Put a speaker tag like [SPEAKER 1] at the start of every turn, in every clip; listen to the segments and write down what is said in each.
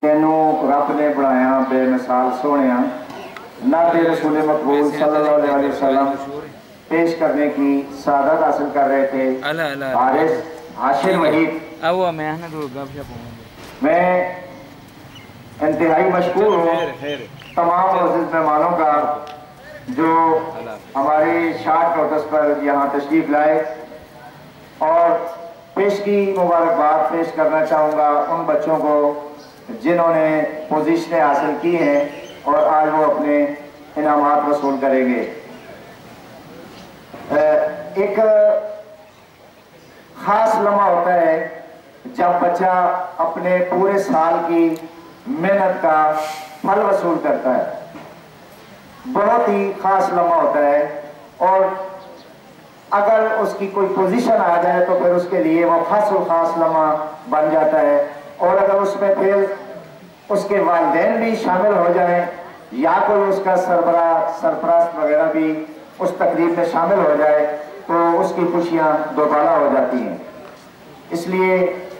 [SPEAKER 1] تینوں رب نے بنایا بے مثال سونیا نعت رسول مقبول صلی اللہ علیہ وسلم پیش کرنے کی سعادت حاصل کر رہے تھے حارث حاشر وحید۔ میں انتہائی مشکور ہوں تمام معزز مہمانوں کا جو ہماری شارٹ نوٹس پر یہاں تشریف لائے، اور پیش کی مبارکباد پیش کرنا چاہوں گا ان بچوں کو جنہوں نے پوزیشنیں حاصل کی ہیں اور آج وہ اپنے انعامات وصول کریں گے۔ ایک خاص لمحہ ہوتا ہے جب بچہ اپنے پورے سال کی محنت کا پھل وصول کرتا ہے، بہت ہی خاص لمحہ ہوتا ہے، اور اگر اس کی کوئی پوزیشن آ جائے تو پھر اس کے لیے وہ خاص و خاص لمحہ بن جاتا ہے، اور اگر اس میں پھر اس کے والدین بھی شامل ہو جائیں یا کوئی اس کا سرپرست وغیرہ بھی اس تقریب میں شامل ہو جائے تو اس کی خوشیاں دوبالا ہو جاتی ہیں۔ اس لیے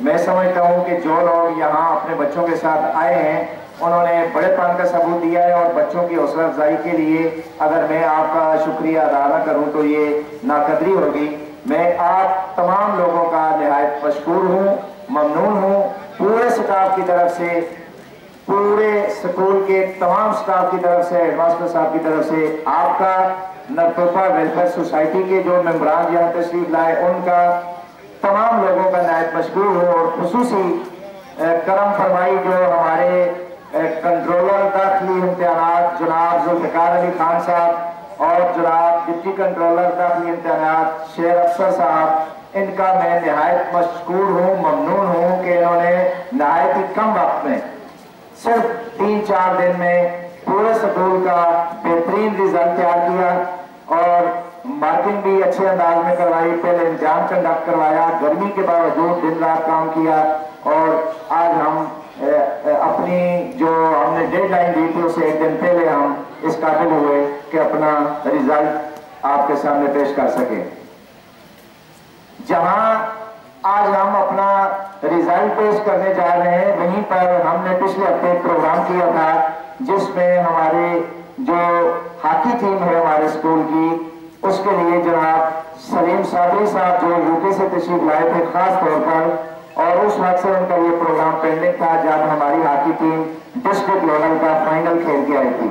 [SPEAKER 1] میں سمجھتا ہوں کہ جو لوگ یہاں اپنے بچوں کے ساتھ آئے ہیں انہوں نے بڑے پن کا ثبوت دیا ہے، اور بچوں کی حوصلہ افزائی کے لیے اگر میں آپ کا شکریہ ادا نہ کروں تو یہ ناقدری ہوگی۔ میں آپ تمام لوگوں کا نہایت مشکور ہوں، ممنون ہوں، پورے سٹاف کی طرف سے، پورے سکول کے تمام سٹاف کی طرف سے، ہیڈ ماسٹر صاحب کی طرف سے، آپ کا نرتوپا ویلفیئر سوسائٹی کے جو ممبران یہاں تشریف لائے ان کا، تمام لوگوں کا نہایت مشکور ہوں، اور خصوصی کرم فرمائی جو ہمارے کنٹرولر داخلی امتحانات جناب ذوالفقار علی خان صاحب اور جناب ڈپٹی کنٹرولر داخلی امتحانات شیر افسر صاحب، ان کا میں نہایت مشکور ہوں، ممنون ہوں کہ انہوں نے نہایت ہی کم وقت میں صرف 3-4 دن میں پورے سکول کا بہترین رزلٹ تیار کیا، اور مارکنگ بھی اچھے انداز میں کروائی، پہلے امتحان کنڈکٹ کروایا، گرمی کے باوجود دن رات کام کیا، اور آج ہم اپنی جو ہم نے ڈیڈ لائن دی تھی اسے ایک دن پہلے ہم اس قابل ہوئے کہ اپنا رزلٹ آپ کے سامنے پیش کر سکیں۔ جہاں آج ہم اپنا رزلٹ پیش کرنے جا رہے ہیں وہیں پر ہم نے پچھلے ہفتے ایک پروگرام کیا تھا جس میں ہمارے جو ہاکی ٹیم ہے ہمارے اسکول کی، اس کے لیے جناب سلیم صابری صاحب جو یو کے سے تشریف لائے تھے خاص طور پر، اور اس وقت سے ان کا یہ پروگرام پینڈنگ تھا جب ہماری ہاکی ٹیم ڈسٹرکٹ لیول کا فائنل کھیل کے آئی تھی۔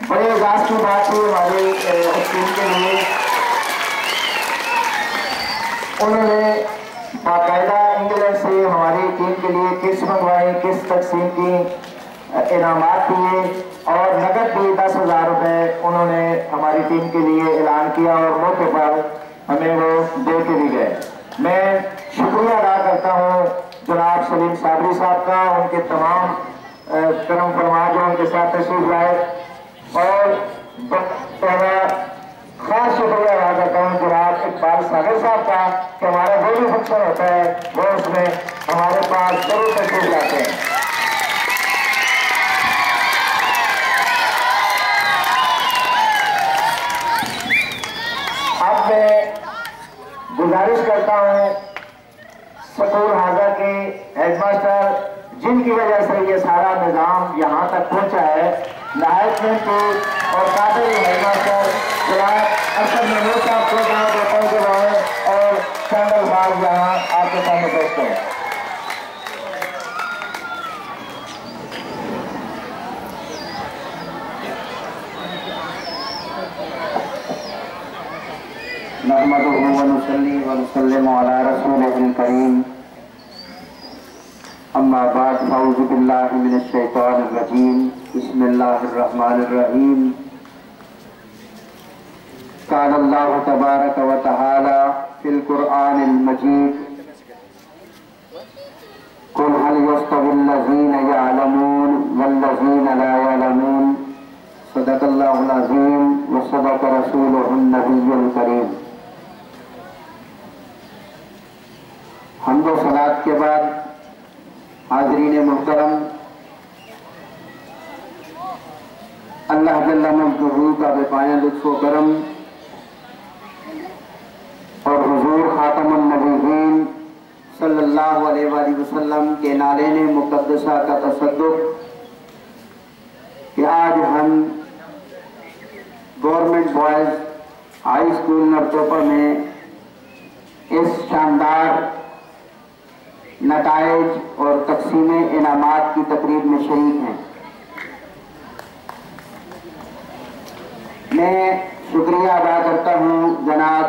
[SPEAKER 1] بڑے اعزاز کی بات تھی ہماری اس ٹیم کے لیے، انہوں نے باقاعدہ انگلینڈ سے ہماری ٹیم کے لیے کٹس منگوائی، کٹس تقسیم کی، انعامات دیے، اور نقد بھی 10,000 روپے انہوں نے ہماری ٹیم کے لیے اعلان کیا، اور موقع پر ہمیں وہ دے کے بھی گئے۔ میں شکریہ ادا کرتا ہوں جناب سلیم صابری صاحب کا، ان کے تمام کرم فرما جو ان کے ساتھ تشریف لائے، اور خاص شکریہ ادا کرتا ہوں جناب اقبال ساگر صاحب کا کہ ہمارا جو بھی فنکشن ہوتا ہے وہ اس میں ہمارے پاس ضرور تشریف لاتے ہیں۔ اب میں گزارش کرتا ہوں سکول حاضر کے ہیڈ ماسٹر جن کی وجہ سے یہ سارا نظام یہاں تک پہنچا ہے، نہایت محنتی اور قابل ہیڈ ماسٹر جناب ارشد محمود صاحب کو جہاں دیتا ہوں کہ رہے اور چند الفاظ یہاں آپ کے سامنے پیش کریں۔ نحمدہ ونصلی ونسلم علی رسولہ الکریم، اما بعد فاعوذ باللہ من الشیطان الرجیم، بسم اللہ الرحمن الرحیم۔ قال اللہ تبارک و تعالی فی القرآن المجید، قل هل يستوي الذین یعلمون والذین لا یعلمون، صدق اللہ العظیم وصدق رسولہ النبی الکریم۔ حمد و صلات کے بعد حاضرین محترم، اللہ جل مجدہ کا بے پایہ لطف و کرم اور حضور خاتم النبیین صلی اللہ علیہ وآلہ
[SPEAKER 2] وآلہ وسلم کے نالین مقدسہ کا تصدق کہ آج ہم گورنمنٹ بوائز ہائی اسکول نرتوپا میں اس شاندار نتائج اور تقسیم انعامات کی تقریب میں شریک ہیں۔ میں شکریہ ادا کرتا ہوں جناب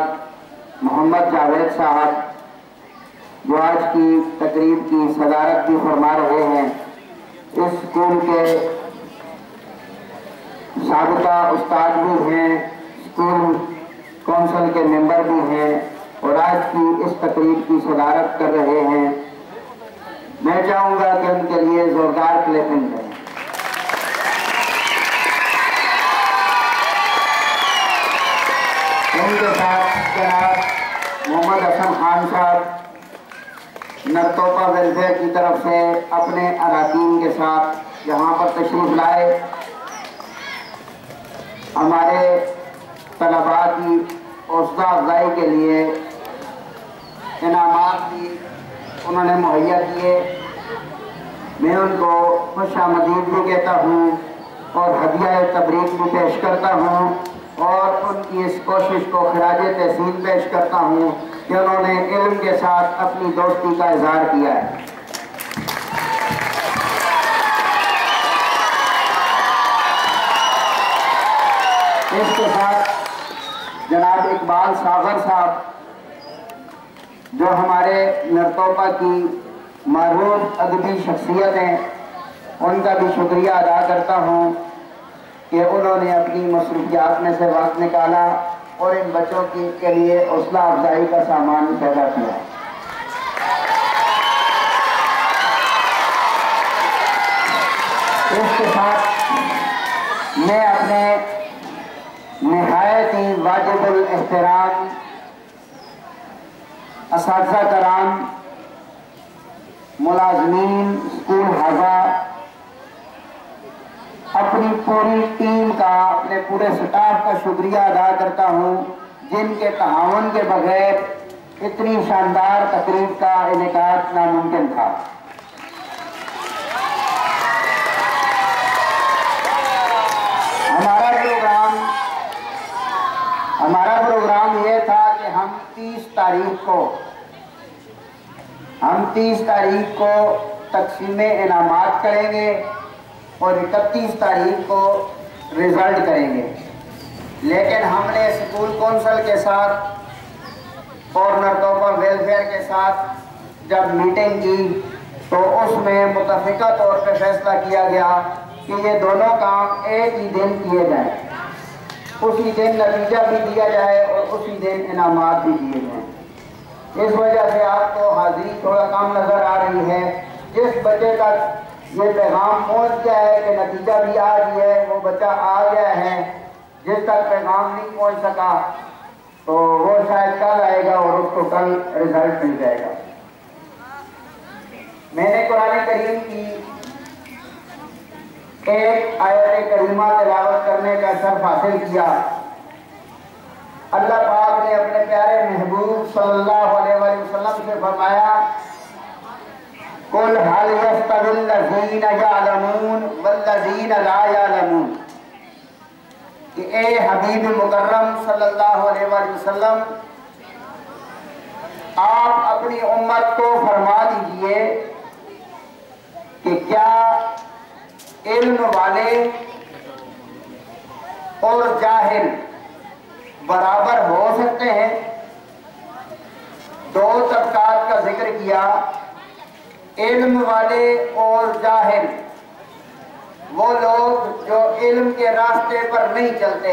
[SPEAKER 2] محمد جاوید صاحب جو آج کی تقریب کی صدارت بھی فرما رہے ہیں۔ اس اسکول کے سابقہ استاد بھی ہیں، اسکول کونسل کے ممبر بھی ہیں اور آج کی اس تقریب کی صدارت کر رہے ہیں۔ میں چاہوں گا کہ ان کے لیے زوردار کلیپنگ ہے۔ ان کے ساتھ جناب محمد حسن خان صاحب نرتوپا ویلفیئر کی طرف سے اپنے اراکین کے ساتھ یہاں پر تشریف لائے، ہمارے طلباء کی حوصلہ افزائی کے لیے انعامات بھی انہوں نے مہیا کیے۔ میں ان کو خوش آمدید بھی کہتا ہوں اور ہدیہ تبریک بھی پیش کرتا ہوں اور ان کی اس کوشش کو خراج تحسین پیش کرتا ہوں کہ انہوں نے علم کے ساتھ اپنی دوستی کا اظہار کیا ہے۔ اس کے ساتھ جناب اقبال ساغر صاحب جو ہمارے نرتوپا کی معروف ادبی شخصیت ہیں، ان کا بھی شکریہ ادا کرتا ہوں کہ انہوں نے اپنی مصروفیات میں سے وقت نکالا اور ان بچوں کے لیے حوصلہ افزائی کا سامان پیدا کیا۔ اس کے ساتھ میں اپنے نہایت ہی واجب الاحترام اساتذہ کرام، ملازمین، اسکول حاضہ، اپنی پوری ٹیم کا، اپنے پورے سٹاف کا شکریہ ادا کرتا ہوں جن کے تعاون کے بغیر اتنی شاندار تقریب کا انعقاد ناممکن تھا۔ ہمارا پروگرام یہ تھا کہ ہم 30 تاریخ کو تقسیم انعامات کریں گے اور 31 تاریخ کو رزلٹ کریں گے، لیکن ہم نے اسکول کونسل کے ساتھ اور نرتوپا ویلفیئر کے ساتھ جب میٹنگ کی تو اس میں متفقہ طور پہ فیصلہ کیا گیا کہ یہ دونوں کام ایک ہی دن کیے جائیں، اسی دن نتیجہ بھی دیا جائے اور اسی دن انعامات بھی دیے جائیں۔ اس وجہ سے آپ کو حاضری تھوڑا کم نظر آ رہی ہے۔ جس بچے تک یہ پیغام پہنچ گیا ہے کہ نتیجہ بھی آ گیا ہے، وہ بچہ آ گیا ہے۔ جس تک پیغام نہیں پہنچ سکا تو وہ شاید کل آئے گا اور اس کو کل رزلٹ مل جائے گا۔ میں نے قرآن کریم کی ایک آیت کریمہ تلاوت کرنے کا شرف حاصل کیا۔ اللہ پاک نے اپنے پیارے محبوب صلی اللہ علیہ وسلم سے فرمایا قُلْ هَلْ يَسْتَوِي الَّذِينَ يَعْلَمُونَ وَالَّذِينَ لَا يَعْلَمُونَ، کہ اے حبیب مکرم صلی اللہ علیہ وسلم آپ اپنی امت کو فرما دیجئے کہ کیا علم والے اور جاہل برابر ہو سکتے ہیں؟ دو طبقات کا ذکر کیا، علم والے اور جاہل، وہ لوگ جو علم کے راستے پر نہیں چلتے۔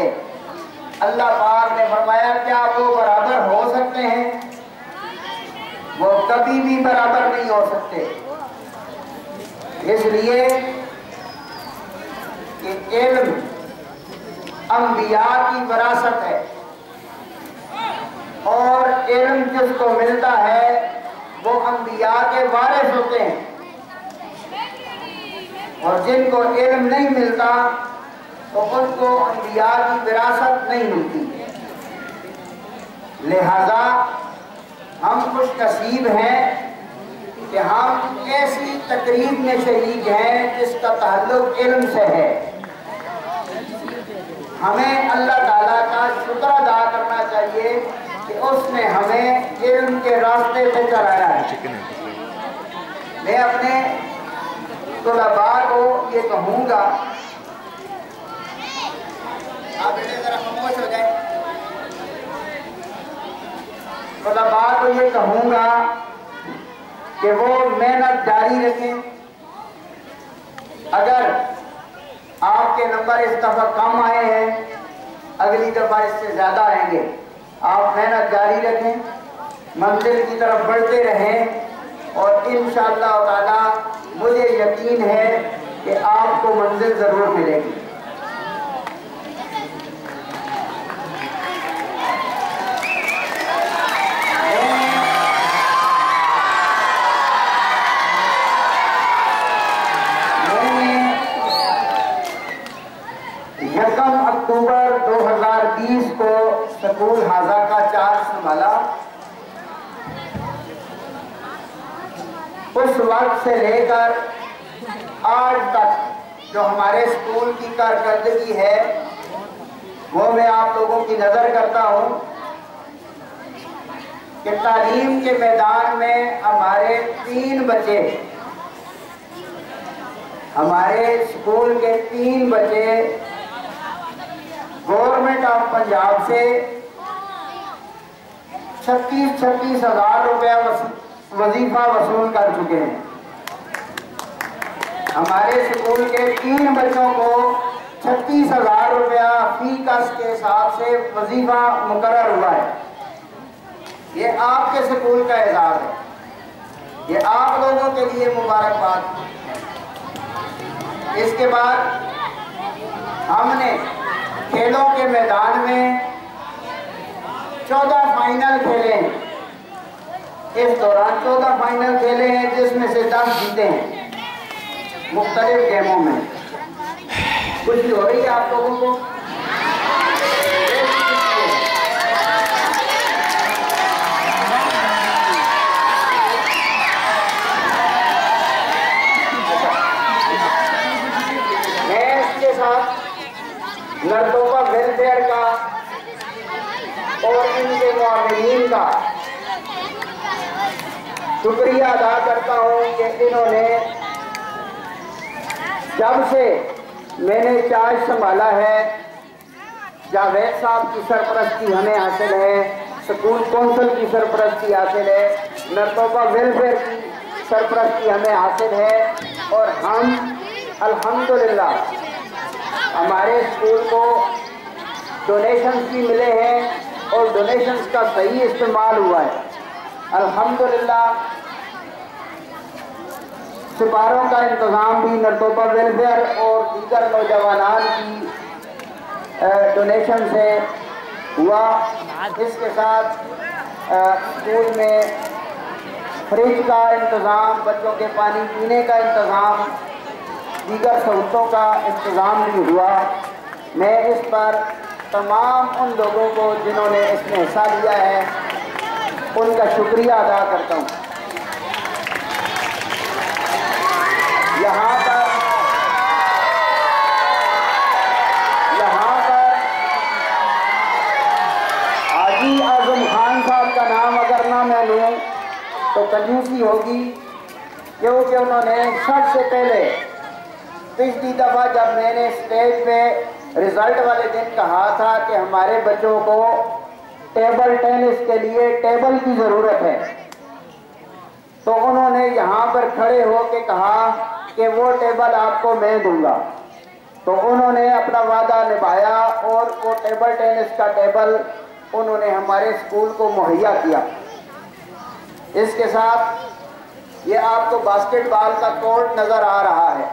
[SPEAKER 2] اللہ پاک نے فرمایا کیا وہ برابر ہو سکتے ہیں؟ وہ کبھی بھی برابر نہیں ہو سکتے، اس لیے کہ علم انبیاء کی وراثت ہے اور علم جس کو ملتا ہے وہ انبیاء کے وارث ہوتے ہیں، اور جن کو علم نہیں ملتا تو ان کو انبیاء کی وراثت نہیں ملتی۔ لہذا ہم خوش نصیب ہیں کہ ہم ایسی تقریب میں شریک ہیں جس کا تعلق علم سے ہے. ہمیں اللہ تعالیٰ کا شکر ادا کرنا چاہیے کہ اس نے ہمیں علم کے راستے پہ چلایا ہے. میں اپنے طلباء کو یہ کہوں گا، آپ بیٹے ذرا خاموش ہو جائیں. طلباء کو یہ کہوں گا کہ وہ محنت جاری رکھیں. اگر آپ کے نمبر اس دفعہ کم آئے ہیں، اگلی دفعہ اس سے زیادہ آئیں گے. آپ محنت جاری رکھیں، منزل کی طرف بڑھتے رہیں، اور انشاءاللہ تعالی مجھے یقین ہے کہ آپ کو منزل ضرور ملے گی. اکتوبر 2020 کو سکول حاضہ کا چارج سنبھالا. اس وقت سے لے کر آج تک جو ہمارے سکول کی کارکردگی ہے وہ میں آپ لوگوں کی نظر کرتا ہوں کہ تعلیم کے میدان میں ہمارے 3 بچے، ہمارے سکول کے 3 بچے گورنمنٹ آف پنجاب سے 36 ہزار روپے وظیفہ وصول کر چکے ہیں. ہمارے سکول کے 3 بچوں کو 36 ہزار روپیہ فی کس کے حساب سے وظیفہ مقرر ہوا ہے. یہ آپ کے سکول کا اعزاز ہے، یہ آپ لوگوں کے لیے مبارکباد. اس کے بعد ہم نے کھیلوں کے میدان میں 14 فائنل کھیلے ہیں. اس دوران 14 فائنل کھیلے ہیں جس میں سے 10 جیتے ہیں مختلف گیموں میں. خوشی ہو رہی ہے آپ لوگوں کو؟ میں اس کے ساتھ نرتوبہ ویلفیئر کا اور ان کے معاونین کا شکریہ ادا کرتا ہوں کہ انہوں نے جب سے میں نے چارج سنبھالا ہے، جاوید صاحب کی سرپرستی ہمیں حاصل ہے، سکول کونسل کی سرپرستی حاصل ہے، نرتوبہ ویلفیئر کی سرپرستی ہمیں حاصل ہے، اور ہم الحمدللہ ہمارے اسکول کو ڈونیشنز بھی ملے ہیں اور ڈونیشنز کا صحیح استعمال ہوا ہے الحمدللہ. سپاروں کا انتظام بھی نرتوبہ ویلفیئر اور دیگر نوجوانان کی ڈونیشن سے ہوا. اس کے ساتھ اسکول میں فریج کا انتظام، بچوں کے پانی پینے کا انتظام، دیگر سہولتوں کا انتظام بھی ہوا. میں اس پر تمام ان لوگوں کو جنہوں نے اس میں حصہ لیا ہے ان کا شکریہ ادا کرتا ہوں. یہاں پر حاجی اعظم خان صاحب کا نام اگر نہ میں لوں تو کنجوسی ہوگی، کیونکہ انہوں نے سب سے پہلے پچھلی دفعہ جب میں نے اسٹیج پہ رزلٹ والے دن کہا تھا کہ ہمارے بچوں کو ٹیبل ٹینس کے لیے ٹیبل کی ضرورت ہے، تو انہوں نے یہاں پر کھڑے ہو کے کہا کہ وہ ٹیبل آپ کو میں دوں گا. تو انہوں نے اپنا وعدہ نبھایا اور وہ ٹیبل ٹینس کا ٹیبل انہوں نے ہمارے اسکول کو مہیا کیا. اس کے ساتھ یہ آپ کو باسکٹ بال کا کورٹ نظر آ رہا ہے.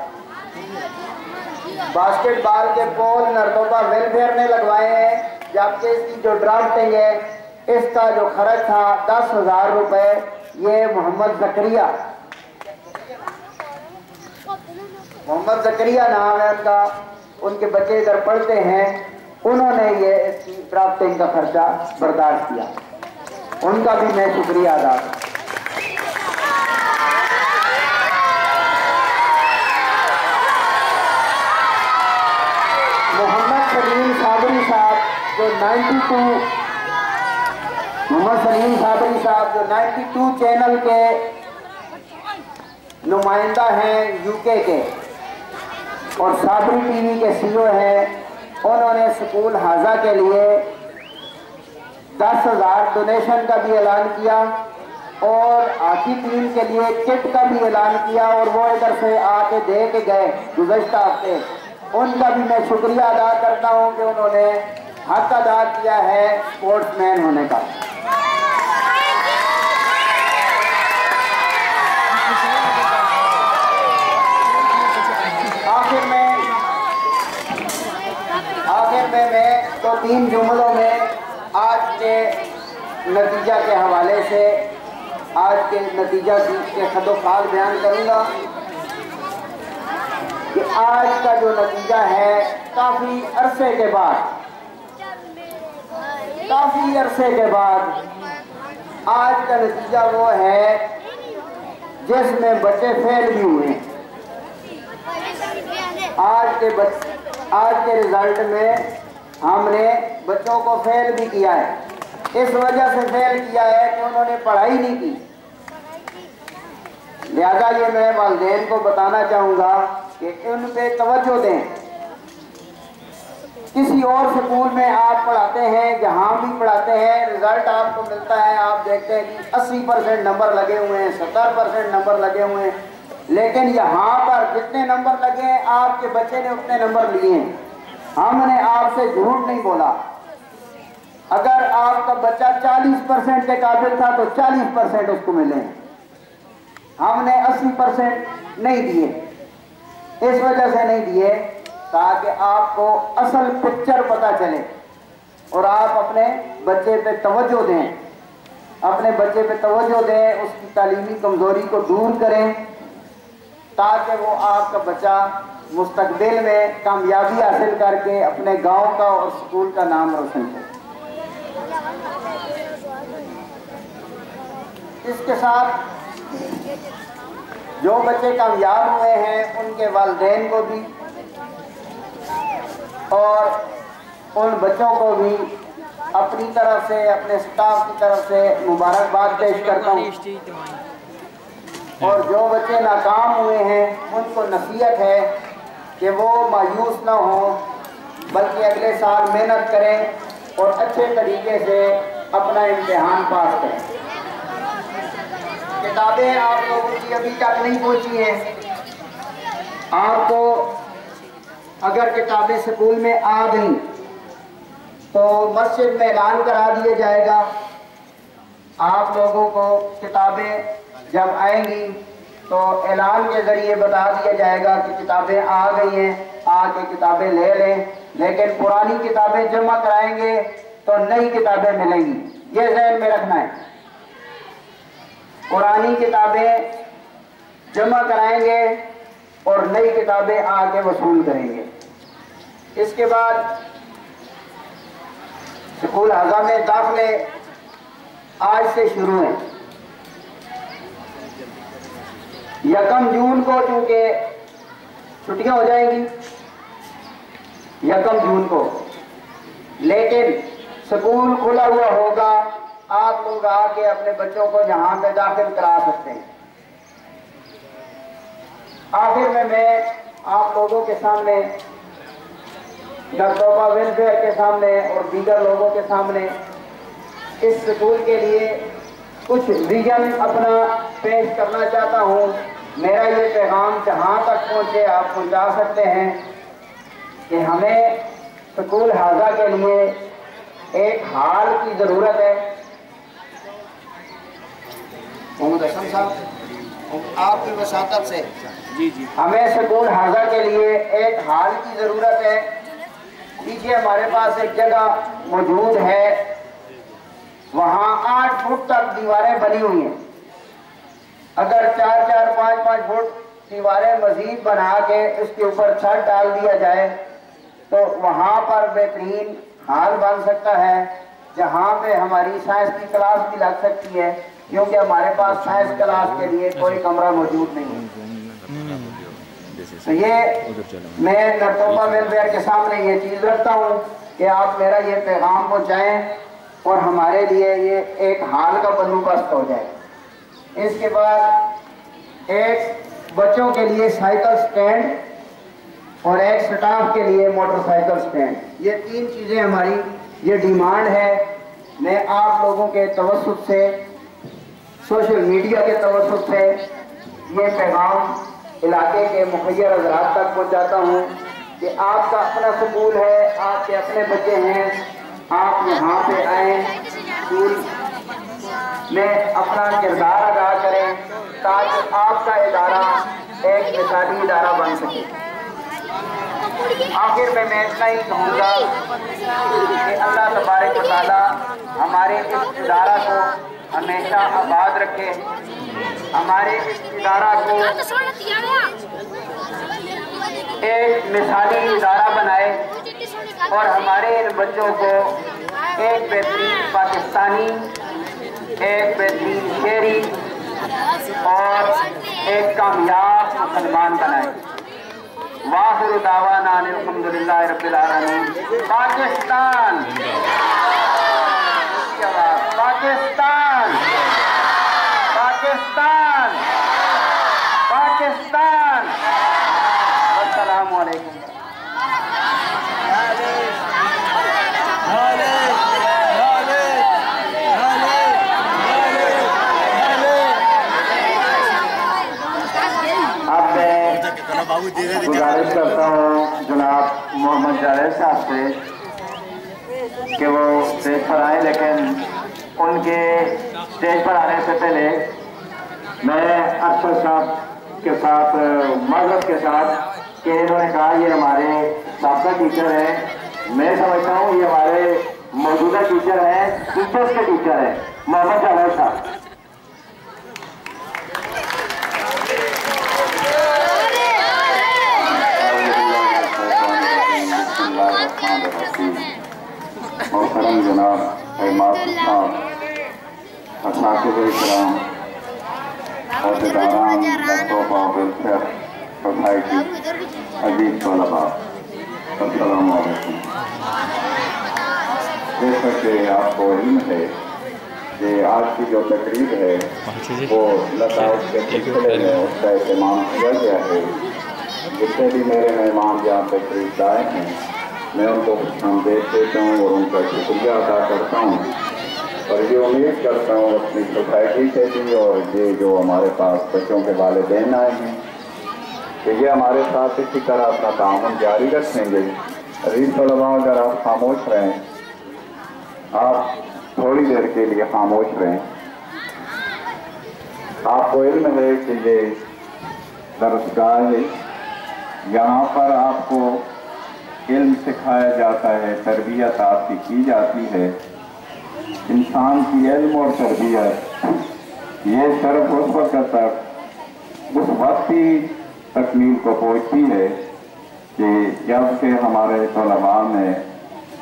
[SPEAKER 2] باسکٹ بال کے پول نرتوبہ ویلفیئر نے لگوائے ہیں، جبکہ اس کی جو ڈرافٹنگ ہے اس کا جو خرچ تھا 10,000 روپے یہ محمد زکریہ نام ہے ان کا، ان کے بچے ادھر پڑھتے ہیں، انہوں نے یہ اس کی ڈرافٹنگ کا خرچہ برداشت کیا. ان کا بھی میں شکریہ ادا کرتا ہوں. 92 محمد سلیم صابری صاحب جو 92 چینل کے نمائندہ ہیں یو کے اور صابری ٹی وی کے سی او ہیں، انہوں نے سکول حاضہ کے لیے 10,000 ڈونیشن کا بھی اعلان کیا اور ہاکی ٹیم کے لیے کٹ کا بھی اعلان کیا، اور وہ ادھر سے آ کے دے کے گئے گزشتہ ہفتے۔ ان کا بھی میں شکریہ ادا کرتا ہوں کہ انہوں نے حق ادا کیا ہے اسپورٹس مین ہونے کا۔ آخر میں میں 2-3 جملوں میں آج کے نتیجہ کے حوالے سے آج کے نتیجہ کے خد و خال بیان کروں گا کہ آج کا جو نتیجہ ہے کافی عرصے کے بعد آج کا نتیجہ وہ ہے جس میں بچے فیل بھی ہوئے ہیں۔ آج کے رزلٹ میں ہم نے بچوں کو فیل بھی کیا ہے۔ اس وجہ سے فیل کیا ہے کہ انہوں نے پڑھائی نہیں کی، لہذا یہ میں والدین کو بتانا چاہوں گا کہ ان پہ توجہ دیں۔ کسی اور سکول میں آپ پڑھاتے ہیں، جہاں بھی پڑھاتے ہیں، رزلٹ آپ کو ملتا ہے، آپ دیکھتے ہیں کہ 80% نمبر لگے ہوئے ہیں، 70% نمبر لگے ہوئے ہیں، لیکن یہاں پر جتنے نمبر لگے ہیں آپ کے بچے نے اتنے نمبر لیے ہیں۔ ہم نے آپ سے جھوٹ نہیں بولا۔ اگر آپ کا بچہ 40% کے قابل تھا تو 40% اس کو ملے۔ ہم نے 80% نہیں دیے، اس وجہ سے نہیں دیے تاکہ آپ کو اصل پکچر پتہ چلے اور آپ اپنے بچے پہ توجہ دیں، اس کی تعلیمی کمزوری کو دور کریں تاکہ وہ آپ کا بچہ مستقبل میں کامیابی حاصل کر کے اپنے گاؤں کا اور سکول کا نام روشن کرے۔ اس کے ساتھ جو بچے کامیاب ہوئے ہیں ان کے والدین کو بھی اور ان بچوں کو بھی اپنی طرف سے، اپنے سٹاف کی طرف سے مبارکباد پیش کرتا ہوں، اور جو بچے ناکام ہوئے ہیں ان کو نصیحت ہے کہ وہ مایوس نہ ہوں بلکہ اگلے سال محنت کریں اور اچھے طریقے سے اپنا امتحان پاس کریں۔ کتابیں آپ لوگوں کی ابھی تک نہیں پہنچی ہیں، آپ کو اگر کتابیں سکول میں آ گئیں تو مسجد میں اعلان کرا دیا جائے گا۔ آپ لوگوں کو کتابیں جب آئیں گی تو اعلان کے ذریعے بتا دیا جائے گا کہ کتابیں آ گئی ہیں، آ کے کتابیں لے لیں، لیکن پرانی کتابیں جمع کرائیں گے تو نئی کتابیں ملیں گی، یہ ذہن میں رکھنا ہے۔ پرانی کتابیں جمع کرائیں گے اور نئی کتابیں آ کے وصول کریں گے۔ اس کے بعد سکول حاضہ میں داخلے آج سے شروع ہیں۔ 1 جون کو چونکہ چھٹیاں ہو جائیں گی 1 جون کو، لیکن سکول کھلا ہوا ہوگا، آپ لوگ آ کے اپنے بچوں کو یہاں پہ داخل کرا سکتے ہیں۔ آخر میں آپ لوگوں کے سامنے، ڈاکٹر ویلفیئر کے سامنے اور دیگر لوگوں کے سامنے اس سکول کے لیے کچھ ویژن اپنا پیش کرنا چاہتا ہوں۔ میرا یہ پیغام جہاں تک پہنچے آپ پہنچا سکتے ہیں کہ ہمیں سکول حاضہ کے لیے ایک ہال کی ضرورت ہے۔ محمد حسن صاحب آپ کی وساطت سے ہمیں سکول حاضہ کے لیے ایک ہال کی ضرورت ہے۔ پیچھے ہمارے پاس ایک جگہ موجود ہے، وہاں 8 فٹ تک دیواریں بنی ہوئی ہیں۔ اگر 4-4, 5-5 فٹ دیواریں مزید بنا کے اس کے اوپر چھت ڈال دیا جائے تو وہاں پر بہترین ہال بن سکتا ہے، جہاں پہ ہماری سائنس کی کلاس بھی لگ سکتی ہے، کیونکہ ہمارے پاس سائنس کلاس کے لیے کوئی کمرہ موجود نہیں ہے۔ تو یہ میں نرتوپا ویلفیئر کے سامنے یہ چیز رکھتا ہوں کہ آپ میرا یہ پیغام پہنچائیں اور ہمارے لیے یہ ایک ہال کا بندوبست ہو جائے۔ اس کے بعد ایک بچوں کے لیے سائیکل سٹینڈ اور ایک سٹاف کے لیے موٹر سائیکل سٹینڈ، یہ 3 چیزیں ہماری یہ ڈیمانڈ ہے۔ میں آپ لوگوں کے توسط سے، سوشل میڈیا کے توسط سے یہ پیغام علاقے کے مخیر حضرات تک پہنچاتا ہوں کہ آپ کا اپنا سکول ہے، آپ کے اپنے بچے ہیں، آپ یہاں پہ آئیں، اسکول میں اپنا کردار ادا کریں تاکہ آپ کا ادارہ ایک مثالی ادارہ بن سکے۔ آخر میں اتنا ہی کہوں گا کہ اللہ تبارک و تعالی ہمارے اس ادارہ کو ہمیشہ آباد رکھے، ہمارے اس ادارہ کو ایک مثالی ادارہ بنائے اور ہمارے ان بچوں کو ایک بہترین پاکستانی، ایک بہترین شہری اور ایک کامیاب مسلمان بنائے۔ وآخر دعوانا ان الحمدللہ رب العالمین۔ پاکستان، پاکستان، پاکستان، پاکستان۔ السلام علیکم۔
[SPEAKER 1] اب میں گزارش کرتا ہوں جناب محمد جاوید صاحب سے کہ وہ اسٹیج پر آئیں، لیکن ان کے اسٹیج پر آنے سے پہلے میں ارشد صاحب کے ساتھ معذرت کے ساتھ کہ انہوں نے کہا یہ ہمارے سابقہ ٹیچر ہیں، میں سمجھتا ہوں یہ ہمارے موجودہ ٹیچر ہیں، ٹیچرز کے ٹیچر ہیں، محمد جاوید صاحب۔ محترم جناب احمد صاحب، اساتذہ کرام، عہدیداران لیپٹاپ آف ویلفیئر سوسائٹی، عزیز طلباء، السلام علیکم۔ جیسا کہ آپ کو علم ہے کہ آج کی جو تقریب ہے وہ لتائف کے سلسلے میں اس کا اہتمام کیا گیا ہے۔ جتنے بھی میرے مہمان یہاں تشریف لائے ہیں میں ان کو آمدید دیتا ہوں اور ان کا شکریہ ادا کرتا ہوں، اور یہ امید کرتا ہوں اپنی سوسائٹی سے بھی اور یہ جو ہمارے پاس بچوں کے والدین آئے ہیں کہ یہ ہمارے ساتھ اسی طرح اپنا تعاون جاری رکھیں گے۔ عزیز طلباء، اگر آپ خاموش رہیں، آپ تھوڑی دیر کے لیے خاموش رہیں۔ آپ کو علم ہے کہ یہ درسگاہ ہے، یہاں پر آپ کو علم سکھایا جاتا ہے، تربیت آپ کی جاتی ہے۔ انسان کی علم اور تربیت یہ صرف اس وقت تک، اس وقت ہی تکمیل کو پہنچتی ہے کہ جب کہ ہمارے طلباء میں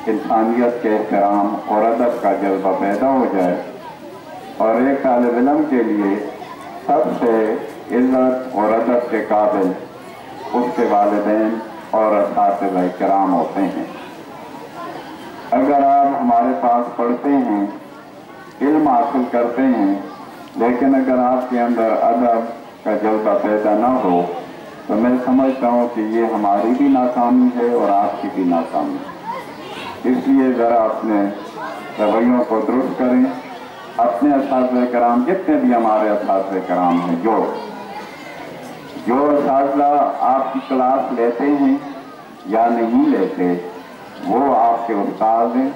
[SPEAKER 1] انسانیت کے احترام اور ادب کا جذبہ پیدا ہو جائے، اور ایک طالب علم کے لیے سب سے عزت اور ادب کے قابل اس کے والدین اور اساتذہ کرام ہوتے ہیں۔ اگر آپ ہمارے پاس پڑھتے ہیں، علم حاصل کرتے ہیں، لیکن اگر آپ کے اندر ادب کا جذبہ پیدا نہ ہو تو میں سمجھتا ہوں کہ یہ ہماری بھی ناکامی ہے اور آپ کی بھی ناکامی ہے۔ اس لیے ذرا اپنے رویوں کو درست کریں۔ اپنے اساتذہ کرام، جتنے بھی ہمارے اساتذہ کرام ہیں، جو اساتذہ آپ کی کلاس لیتے ہیں یا نہیں لیتے، وہ آپ کے استاد ہیں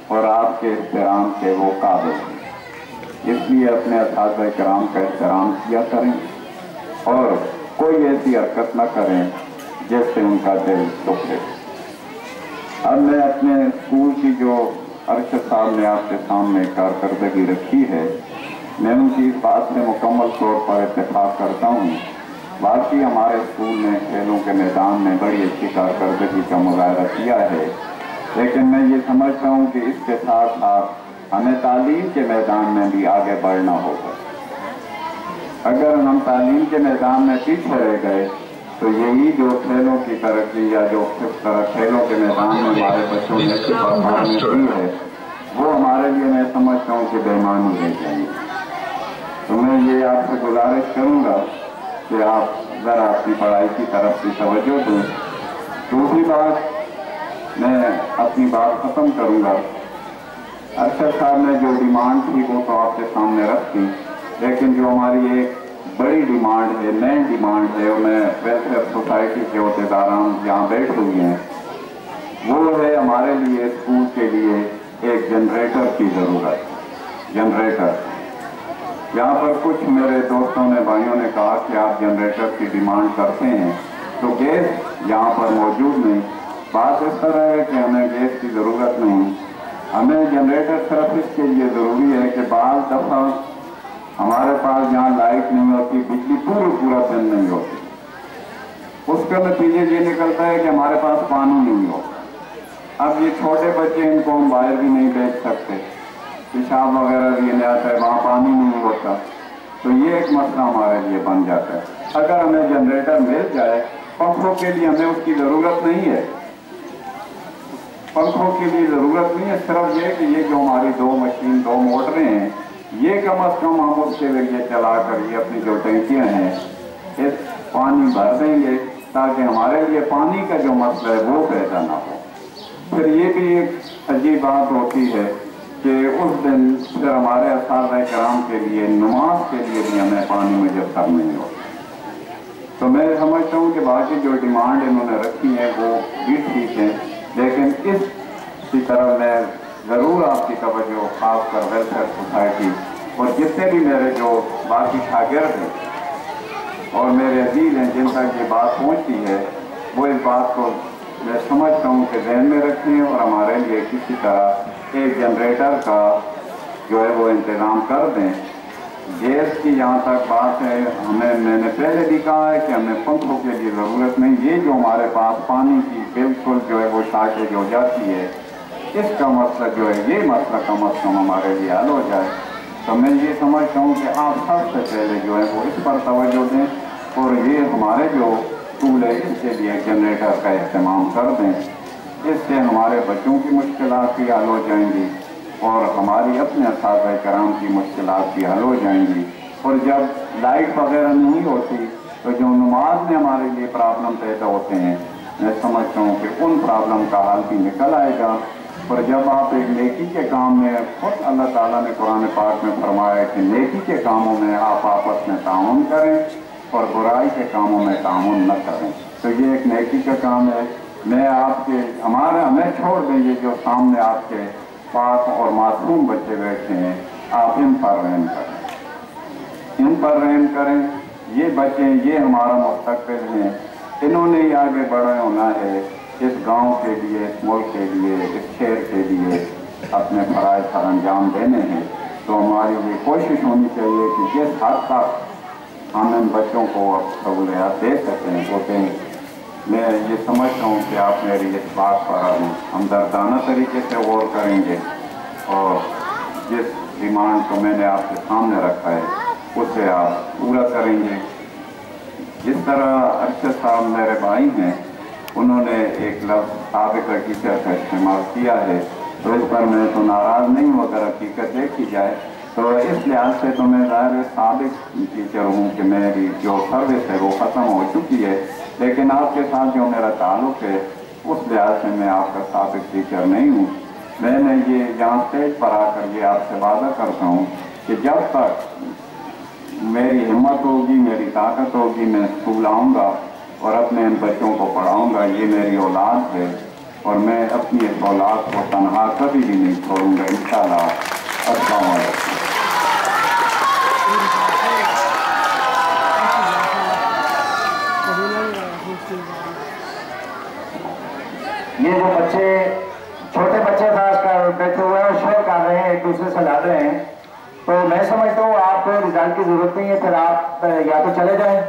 [SPEAKER 1] اور آپ کے احترام کے وہ قابل ہیں۔ اس لیے اپنے اساتذہ کرام کا احترام کیا کریں اور کوئی ایسی حرکت نہ کریں جس سے ان کا دل دکھے۔ اب میں اپنے اسکول کی جو ارشد صاحب نے آپ کے سامنے کارکردگی رکھی ہے، میں ان کی اس بات سے مکمل طور پر اتفاق کرتا ہوں۔ واقعی ہمارے اسکول نے کھیلوں کے میدان میں بڑی اچھی کارکردگی کا مظاہرہ کیا ہے، لیکن میں یہ سمجھتا ہوں کہ اس کے ساتھ ساتھ ہمیں تعلیم کے میدان میں بھی آگے بڑھنا ہوگا۔ اگر ہم تعلیم کے میدان میں پیچھے رہ گئے
[SPEAKER 3] تو یہی جو کھیلوں کی ترقی یا جو کس طرح کھیلوں کے میدان میں ہمارے بچوں نے پرفارمنس کی ہے وہ ہمارے لیے میں سمجھتا ہوں کہ بےمانی رہ جائیں گے. تو میں یہ آپ سے گزارش کروں گا کہ آپ ذرا اپنی پڑھائی کی طرف کی توجہ دیں. دوسری بات میں اپنی بات ختم کروں گا. ارشد صاحب نے جو ڈیمانڈ تھی وہ تو آپ کے سامنے رکھی، لیکن جو ہماری ایک بڑی ڈیمانڈ ہے، مین ڈیمانڈ ہے، میں ویلفیئر سوسائٹی کے عہدیداران یہاں بیٹھے ہوئے ہیں، وہ ہے ہمارے لیے اسکول کے لیے ایک جنریٹر کی ضرورت. جنریٹر یہاں پر کچھ میرے دوستوں نے بھائیوں نے کہا کہ آپ جنریٹر کی ڈیمانڈ کرتے ہیں تو گیس یہاں پر موجود نہیں. بات اس طرح ہے کہ ہمیں گیس کی ضرورت نہیں، ہمیں جنریٹر صرف اس کے لیے ضروری ہے کہ بعض دفعہ ہمارے پاس جہاں لائٹ نہیں ہوتی، بجلی پورا دن نہیں ہوتی، اس کا نتیجہ یہ نکلتا ہے کہ ہمارے پاس پانی نہیں ہوتا. اب یہ چھوٹے بچے ان کو ہم باہر بھی نہیں بھیج سکتے، پیشاب وغیرہ بھی نہیں آتا ہے، وہاں پانی نہیں ہوتا، تو یہ ایک مسئلہ ہمارے لیے بن جاتا ہے. اگر ہمیں جنریٹر مل جائے، پنکھوں کے لیے ہمیں اس کی ضرورت نہیں ہے، پنکھوں کے لیے ضرورت نہیں ہے، صرف یہ کہ یہ جو ہماری 2 مشین 2 موٹریں ہیں یہ کم از کم ہم اس کے ذریعے چلا کر یہ اپنی جو ٹینکیاں ہیں اس پانی بھر دیں گے تاکہ ہمارے لیے پانی کا جو مسئلہ ہے وہ پیدا نہ ہو. پھر یہ بھی ایک عجیب بات ہوتی ہے کہ اس دن پھر ہمارے اساتذہ کرام کے لیے نماز کے لیے بھی ہمیں پانی میسر نہیں ہوتا. تو میں سمجھتا ہوں کہ باقی جو ڈیمانڈ انہوں نے رکھی ہے وہ بھی ٹھیک ہے، لیکن اس کی طرف میں ضرور آپ کی توجہ خاص کر ویلفیئر سوسائٹی اور جتنے بھی میرے جو باقی شاگرد ہیں اور میرے عزیز ہیں جن تک یہ بات پہنچتی ہے وہ اس بات کو میں سمجھتا ہوں کہ ذہن میں رکھیں اور ہمارے لیے کسی طرح ایک جنریٹر کا جو ہے وہ انتظام کر دیں. گیس کی جہاں تک بات ہے، میں نے پہلے بھی کہا ہے کہ ہمیں پنکھوں کے لیے ضرورت نہیں. یہ جو ہمارے پاس پانی کی بالکل جو ہے وہ شارٹیج ہو جاتی ہے، اس کا مسئلہ جو ہے یہ مسئلہ کم از کم ہمارے لیے حل ہو جائے. تو میں یہ سمجھتا ہوں کہ آپ سب سے پہلے جو ہے وہ اس پر توجہ دیں اور یہ ہمارے جو اسکول ہے اس کے لیے جنریٹر کا اہتمام کر دیں. اس سے ہمارے بچوں کی مشکلات بھی حل ہو جائیں گی اور ہماری اپنے اساتذہ کرام کی مشکلات بھی حل ہو جائیں گی. اور جب لائٹ وغیرہ نہیں ہوتی تو جو نماز میں ہمارے لیے پرابلم پیدا ہوتے ہیں، میں سمجھتا ہوں کہ ان پرابلم کا حل بھی نکل آئے گا. اور جب آپ ایک نیکی کے کام میں، خود اللہ تعالیٰ نے قرآن پاک میں فرمایا کہ نیکی کے کاموں میں آپ آپس میں تعاون کریں اور برائی کے کاموں میں تعاون نہ کریں، تو یہ ایک نیکی کا کام ہے. میں آپ کے ہمیں چھوڑ دیں، یہ جو سامنے آپ کے پاک اور معصوم بچے بیٹھے ہیں، آپ ان پر رحم کریں، ان پر رحم کریں. یہ بچے یہ ہمارا مستقبل ہیں، انہوں نے ہی آگے بڑا ہونا ہے، اس گاؤں کے لیے، اس ملک کے لیے، اس شہر کے لیے اپنے فرائض سر انجام دینے ہیں. تو ہماری یہ کوشش ہونی چاہیے کہ جس حد تک ہم ان بچوں کو سہولیات دے سکیں وہ دیں. میں یہ سمجھتا ہوں کہ آپ میری اس بات پر ہمدردانہ طریقے سے غور کریں گے اور جس ڈیمانڈ کو میں نے آپ کے سامنے رکھا ہے اسے آپ پورا کریں گے. جس طرح ارشد صاحب میرے بھائی ہیں، انہوں نے ایک لفظ سابق ٹیچر کا استعمال کیا ہے، تو اس پر میں تو ناراض نہیں ہوں اگر حقیقت دیکھی جائے تو اس لحاظ سے تو میں ظاہر سابق ٹیچر ہوں کہ میری جو سروس ہے وہ ختم ہو چکی ہے، لیکن آپ کے ساتھ جو میرا تعلق ہے اس لحاظ سے میں آپ کا سابق ٹیچر نہیں ہوں. میں نے یہ یہاں اسٹیج پر آ کر یہ آپ سے وعدہ کرتا ہوں کہ جب تک میری ہمت ہوگی، میری طاقت ہوگی، میں اسکول آؤں گا اور اپنے ان بچوں کو پڑھاؤں گا. یہ میری اولاد ہے اور میں اپنی اس اولاد کو تنہا کبھی بھی نہیں چھوڑوں گا انشاءاللہ. السلام علیکم.
[SPEAKER 1] یہ جو بچے چھوٹے بچے خاص کر بیٹھے ہوئے ہیں اور شور کر رہے ہیں، ایک دوسرے سے لڑ رہے ہیں، تو میں سمجھتا ہوں آپ کو رزلٹ کی ضرورت نہیں ہے. پھر آپ یا تو چلے جائیں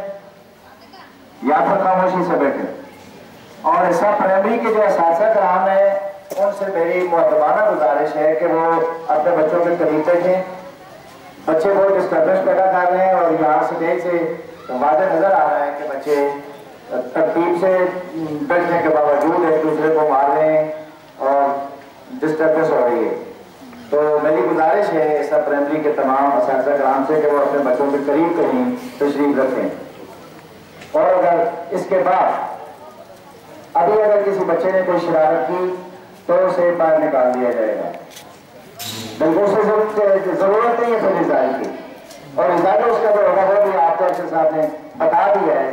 [SPEAKER 1] یا پھر خاموشی سے بیٹھیں. اور ایسا پرائمری کے جو اساتذہ کرام ہیں ان سے میری مؤدبانہ گزارش ہے کہ وہ اپنے بچوں کے قریب بیٹھیں. بچے بہت ڈسٹربنس پیدا کر رہے ہیں اور یہاں سے دیکھ سے واضح نظر آ رہا ہے کہ بچے ترتیب سے بیٹھنے کے باوجود ایک دوسرے کو مار رہے ہیں اور ڈسٹربنس ہو رہی ہے. تو میری گزارش ہے ایسا پرائمری کے تمام اساتذہ کرام سے کہ وہ اپنے بچوں کے قریب کہیں تشریف رکھیں. اور اگر اس کے بعد ابھی اگر کسی بچے نے کوئی شرارت کی تو اسے باہر نکال دیا جائے گا. بالکل سے ضرورت نہیں ہے پھر رضائی کی. اور رضائی اس کا جو ہوگا وہ بھی آپ ڈاکٹر صاحب نے بتا دیا ہے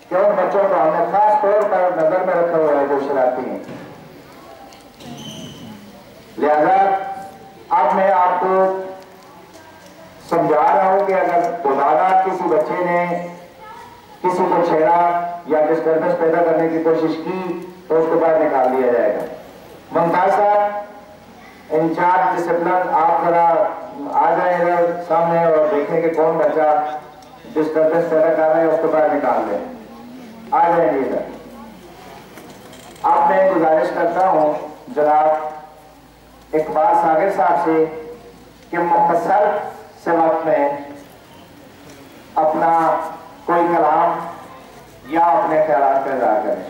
[SPEAKER 1] کہ ان بچوں کو ہم نے خاص طور پر نظر میں رکھا ہوا ہے جو شرارتی ہیں. لہذا اب میں آپ کو سمجھا رہا ہوں کہ اگر دوبارہ کسی بچے نے کسی کو چھیڑا یا ڈسٹربنس پیدا کرنے کی کوشش کی تو اس کو باہر نکال دیا جائے گا. ممتاز صاحب انچارج ڈسپلن آپ ذرا آ جائیں ادھر سامنے اور دیکھیں کہ کون بچہ ڈسٹربنس پیدا کر رہے ہیں اس کو باہر نکال دیں. آ جائیں گے ادھر. اب میں گزارش کرتا ہوں جناب اقبال ساگر صاحب سے کہ مختصر سے وقت میں اپنا کوئی کلام یا اپنے خیالات کا اظہار کریں.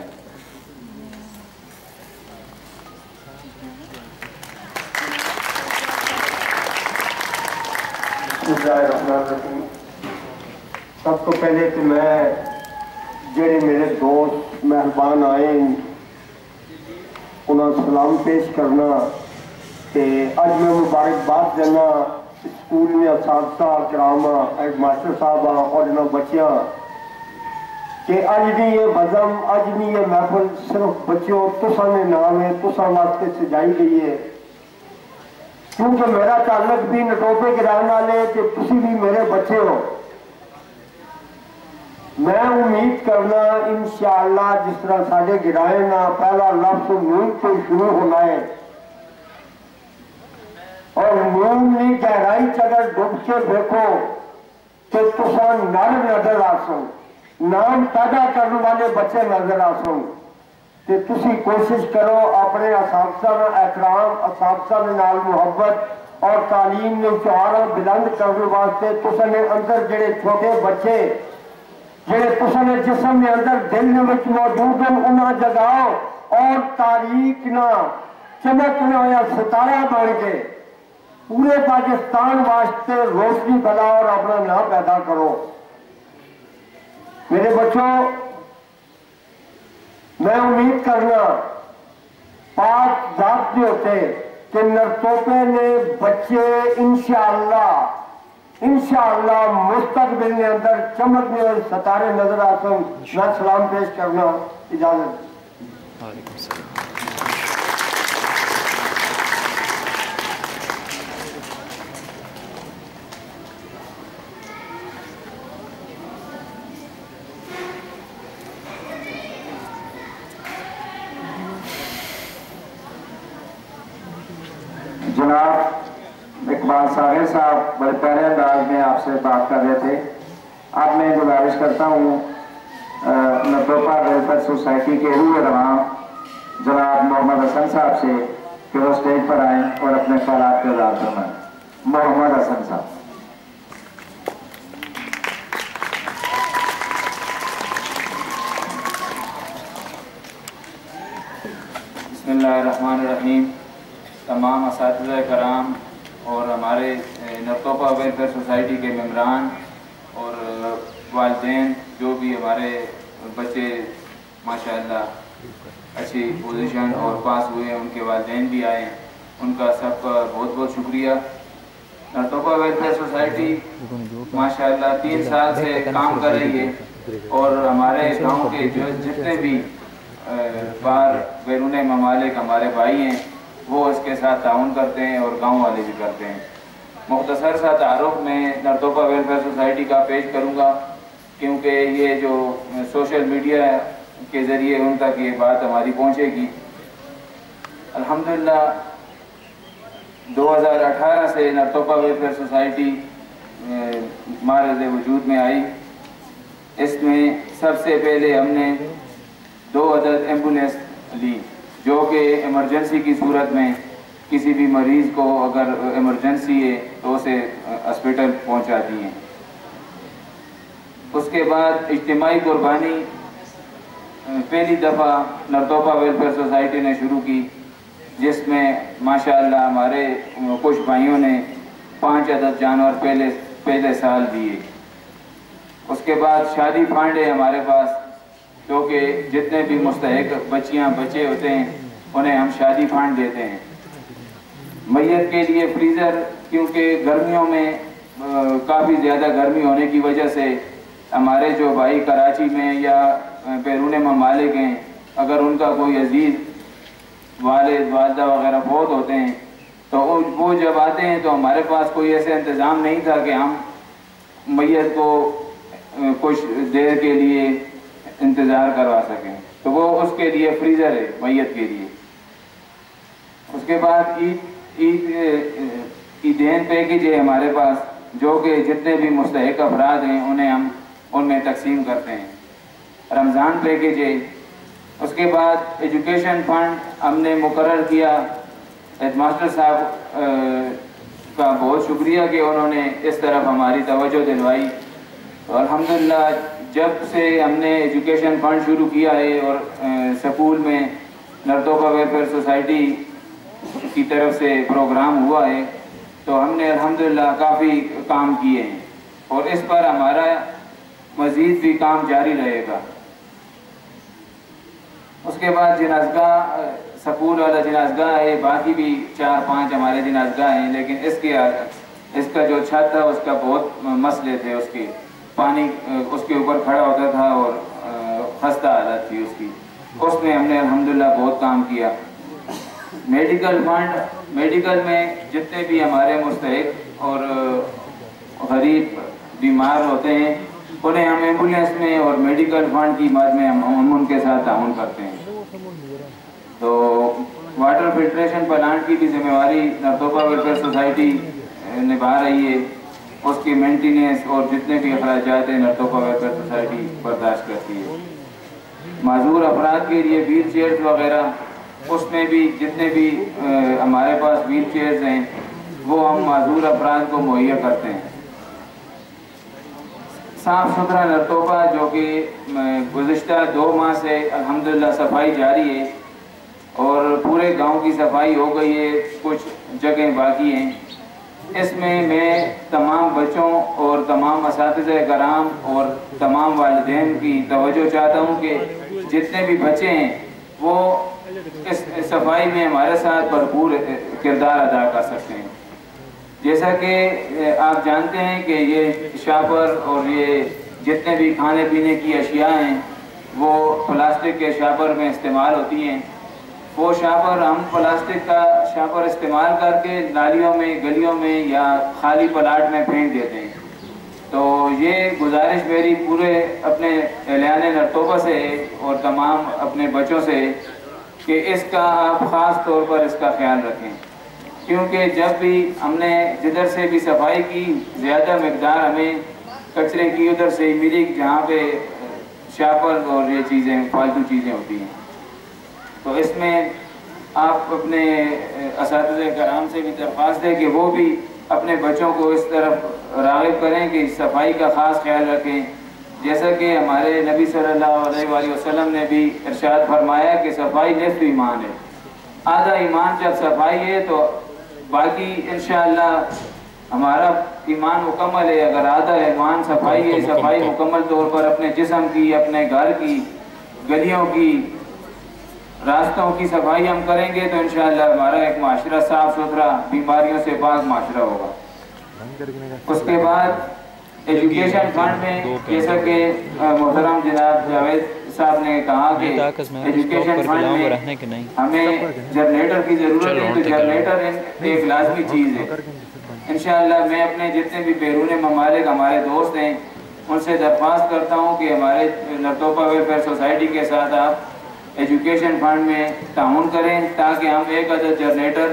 [SPEAKER 4] سب تو پہلے تو میں جڑے میرے دوست مہربان آئے انہوں سلام پیش کرنا کہ اج میں مبارکباد دینا اسکول میں اساتذہ کرام ہیڈ ماسٹر صاحب اور انہوں بچیاں کہ اج بھی یہ بزم اج بھی یہ محفل صرف بچوں تساں نے نام ہے تساں واسطے سجائی گئی ہے کیونکہ میرا تعلق بھی نٹوپے کے رہنے والے کہ تسی بھی میرے بچے ہو. میں امید کرنا انشاءاللہ جس طرح ساڑھے گرائے نا پہلا لفظ نون تو شروع ہونا ہے اور نون نے گہرائی چگر ڈب کے دیکھو کہ تساں نر نظر آسن نام پیدا کرنے والے بچے نظر آسن کہ تسی کوشش کرو اپنے اساتذہ میں احترام اساتذہ میں نال محبت اور تعلیم میں شعار بلند کرنے واسطے تساں نے اندر جڑے چھوٹے بچے جڑے تساں نے جسم میں اندر دل میں موجود ہیں انہاں جگاؤ اور تاریخ نہ چمکنے ہویا ستارہ بن کے پورے پاکستان واسطے روشنی پھیلاؤ اور اپنا نام پیدا کرو. میرے بچوں میں امید کرنا پاک ذات جو ہوتے کہ نرتوپے نے بچے انشاءاللہ مستقبل میں اندر چمکنے اور ستارے نظر آتے ہیں. میں سلام پیش کرنا اجازت.
[SPEAKER 5] وعلیکم السلام.
[SPEAKER 1] جناب اقبال ساگر صاحب بڑے پیارے انداز میں آپ سے بات کر رہے تھے. اب میں گزارش کرتا ہوں نٹوپا ویلفیئر سوسائٹی کے روح رواں جناب محمد حسن صاحب سے کہ وہ اسٹیج پر آئیں اور اپنے خیالات کا اظہار فرمائیں. محمد حسن صاحب.
[SPEAKER 6] بسم اللہ الرحمن الرحیم. تمام اساتذہ کرام اور ہمارے نرتوپا ویلفیئر سوسائٹی کے ممبران اور والدین جو بھی ہمارے بچے ماشاءاللہ اچھی پوزیشن اور پاس ہوئے ہیں ان کے والدین بھی آئے ہیں ان کا سب کا بہت بہت شکریہ. نرتوپا ویلفیئر سوسائٹی ماشاءاللہ 3 سال سے کام کر رہی ہے اور ہمارے گاؤں کے جو جتنے بھی باہر بیرون ممالک ہمارے بھائی ہیں وہ اس کے ساتھ تعاون کرتے ہیں اور گاؤں والے بھی کرتے ہیں. مختصر سا تعارف میں نرتوپا ویلفیئر سوسائٹی کا پیش کروں گا کیونکہ یہ جو سوشل میڈیا کے ذریعے ان تک یہ بات ہماری پہنچے گی. الحمدللہ 2018 سے نرتوپا ویلفیئر سوسائٹی معرض وجود میں آئی. اس میں سب سے پہلے ہم نے 2 عدد ایمبولینس لی جو کہ ایمرجنسی کی صورت میں کسی بھی مریض کو اگر ایمرجنسی ہے تو اسے ہسپیٹل پہنچاتی ہیں. اس کے بعد اجتماعی قربانی پہلی دفعہ نرتوپا ویلفیئر سوسائٹی نے شروع کی، جس میں ماشاءاللہ ہمارے کچھ بھائیوں نے 5 عدد جانور پہلے سال دیے۔ اس کے بعد شادی فنڈ ہے ہمارے پاس، جو کہ جتنے بھی مستحق بچیاں بچے ہوتے ہیں انہیں ہم شادی فنڈ دیتے ہیں۔ میت کے لیے فریزر، کیونکہ گرمیوں میں کافی زیادہ گرمی ہونے کی وجہ سے ہمارے جو بھائی کراچی میں یا بیرون ممالک ہیں، اگر ان کا کوئی عزیز والد والدہ وغیرہ فوت ہوتے ہیں تو وہ جب آتے ہیں تو ہمارے پاس کوئی ایسا انتظام نہیں تھا کہ ہم میت کو کچھ دیر کے لیے انتظار کروا سکیں، تو وہ اس کے لیے فریزر ہے میت کے لیے۔ اس کے بعد عیدین پیکیج ہے ہمارے پاس، جو کہ جتنے بھی مستحق افراد ہیں انہیں ہم ان میں تقسیم کرتے ہیں۔ رمضان پیکیج ہے۔ اس کے بعد ایجوکیشن فنڈ ہم نے مقرر کیا۔ ہیڈ ماسٹر صاحب کا بہت شکریہ کہ انہوں نے اس طرف ہماری توجہ دلوائی۔ الحمدللہ جب سے ہم نے ایجوکیشن فنڈ شروع کیا ہے اور سکول میں نرتوپا ویلفیئر سوسائٹی کی طرف سے پروگرام ہوا ہے تو ہم نے الحمدللہ کافی کام کیے ہیں، اور اس پر ہمارا مزید بھی کام جاری رہے گا۔ اس کے بعد جنازگاہ، سکول والا جنازگاہ ہے، باقی بھی 4-5 ہمارے جنازگاہ ہیں، لیکن اس کا جو چھت تھا اس کا بہت مسئلے تھے، اس کے پانی اس کے اوپر کھڑا ہوتا تھا اور خستہ حالت تھی اس کی، اس میں ہم نے الحمدللہ بہت کام کیا۔ میڈیکل فنڈ، میڈیکل میں جتنے بھی ہمارے مستحق اور غریب بیمار ہوتے ہیں انہیں ہم ایمبولینس میں اور میڈیکل فنڈ کی مد میں ہم ان کے ساتھ تعاون کرتے ہیں۔ تو واٹر فلٹریشن پلانٹ کی بھی ذمہ داری نرتوپا ویلفیئر سوسائٹی نبھا رہی ہے، اس کی مینٹیننس اور جتنے بھی اخراجات ہیں نرتوپا ویلفیئر سوسائٹی برداشت کرتی ہے۔ معذور افراد کے لیے ویل چیئرز وغیرہ، اس میں بھی جتنے بھی ہمارے پاس ویل چیئرز ہیں وہ ہم معذور افراد کو مہیا کرتے ہیں۔ صاف ستھرا نرتوپا، جو کہ گزشتہ 2 ماہ سے الحمدللہ صفائی جاری ہے اور پورے گاؤں کی صفائی ہو گئی ہے، کچھ جگہیں باقی ہیں۔ اس میں تمام بچوں اور تمام اساتذہ کرام اور تمام والدین کی توجہ چاہتا ہوں کہ جتنے بھی بچے ہیں وہ اس صفائی میں ہمارے ساتھ بھرپور کردار ادا کر سکتے ہیں۔ جیسا کہ آپ جانتے ہیں کہ یہ شاپر اور یہ جتنے بھی کھانے پینے کی اشیاء ہیں وہ پلاسٹک کے شاپر میں استعمال ہوتی ہیں۔ وہ شاپر ہم پلاسٹک کا شاپر استعمال کر کے نالیوں میں، گلیوں میں یا خالی پلاٹ میں پھینک دیتے ہیں۔ تو یہ گزارش میری پورے اپنے اہلیان نرتوپا سے ہے اور تمام اپنے بچوں سے کہ اس کا آپ خاص طور پر اس کا خیال رکھیں، کیونکہ جب بھی ہم نے جدھر سے بھی صفائی کی زیادہ مقدار ہمیں کچرے کی ادھر سے ہی ملی جہاں پہ شاپر اور یہ چیزیں فالتو چیزیں ہوتی ہیں۔ تو اس میں آپ اپنے اساتذہ کرام سے بھی درخواست ہے کہ وہ بھی اپنے بچوں کو اس طرف راغب کریں کہ صفائی کا خاص خیال رکھیں، جیسا کہ ہمارے نبی صلی اللہ علیہ وآلہ وسلم نے بھی ارشاد فرمایا کہ صفائی نصف ایمان ہے۔ آدھا ایمان جب صفائی ہے تو باقی انشاءاللہ ہمارا ایمان مکمل ہے۔ اگر آدھا ایمان صفائی ہے، صفائی مکمل طور پر اپنے جسم کی، اپنے گھر کی، گلیوں کی، راستوں کی صفائی ہم کریں گے تو انشاءاللہ ہمارا ایک معاشرہ صاف ستھرا، بیماریوں سے پاک معاشرہ ہوگا۔ اس کے بعد ایجوکیشن فنڈ میں جیسا کہ محترم جناب جاوید صاحب نے کہا کہ ایجوکیشن فنڈ میں ہمیں جنریٹر کی ضرورت ہے، تو جنریٹر ایک لازمی چیز ہے۔ انشاءاللہ میں اپنے جتنے بھی بیرون ممالک ہمارے دوست ہیں ان سے درخواست کرتا ہوں کہ ہمارے نرتوپا ویلفیئر سوسائٹی کے ساتھ آپ ایجوکیشن فنڈ میں تعاون کریں تاکہ ہم 1 عدد جنریٹر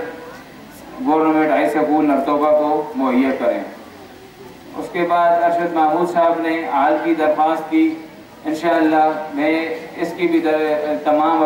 [SPEAKER 6] گورنمنٹ ہائی سکول نرتوپا کو مہیا کریں۔ اس کے بعد ارشد محمود صاحب نے حال کی درخواست کی، انشاءاللہ میں اس کی بھی تمام